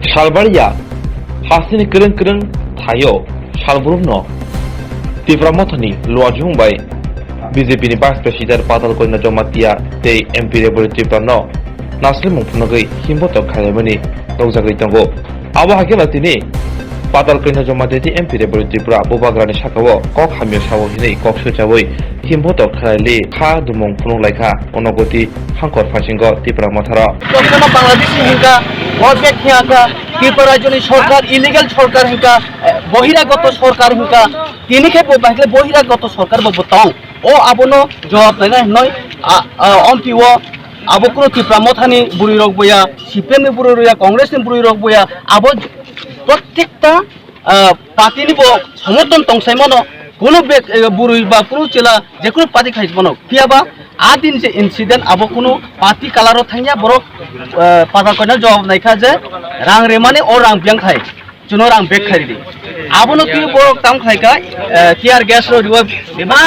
Salbaria Hasini Kering Kering Tayo Salburno Tifra Motani Luajung by BJP ni Vice President Patal Koina Jomatia Te MP Revolutive Tano Naslim Mungpunagi Himbotok Kalemani Nogzagri Tango Awa Hakelatini Patal Koina Jomati MP Revolutive Bra Bobagrani Shakawo Kok Hamio Shawo Hini Kok Shuchawi Himbotok Kalali Ka Dumong Punung Laika Onogoti Hankor Fashingo Tifra Motara Bangladesh Hinka Wazek Hiaka ত্রিপুরাজনী Sarkar illegal সরকার হিংকা বহিরাগত সরকার হিংকা তিনিকে বাহিলে বহিরাগত সরকার বতং ও আবনো জবাব নাই নয় অমপিও আবকুনো ত্রিপুরা মথানি বুড়ি rock বয়া CPM নি বুড়ি রয়া কংগ্রেস নি বুড়ি রক বয়া আব প্রত্যেকটা পার্টিনি সমর্থন তংসাইমনো কোনো বুড়ি বা কোনো জেলা যে কোনো পার্টি খাইমনো কিয়াবা আদিন যে ইনসিডেন্ট আবো কোনো পার্টি কালারও থাইয়া বড় পাতা কয়না জবাব নাইখা যে রাং রেমানে ও রাং বিয়াং খাই জুনো রাং বেক খাই দি আবনো কি বড় কাম খাইকা টিয়ার গ্যাস র দিবা বেমা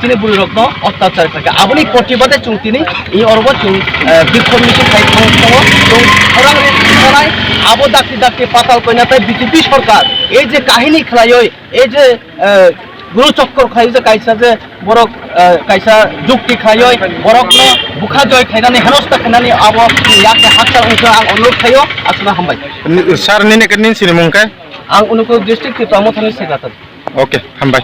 তিনি বুড়ি রক্ত অত্যাচার খাইকা আবনি প্রতিবাদে চুং তিনি এই অরব চুং বিক্ষোভ মিছিল খাই থাং চুং রাং রে আবো ডাকি ডাকি পাতাল কয়নাতে বিজেপি সরকার এই যে কাহিনী খেলাই এই যে গুরু চক্কর খাই যে কাইসা যে বড় কাইসা যুক্তি খাই বরক বুখা জয় খাইনানি হেনস্তা খাইনানি আবো ইয়াকে হাকসার হইতো আং অনুরোধ খাইও আসনা হামবাই सार निने के निन सिने मुंका आं उनको डिस्ट्रिक्ट ত্রিপুরা মথানি সেক্রেটারি ओके हामबाय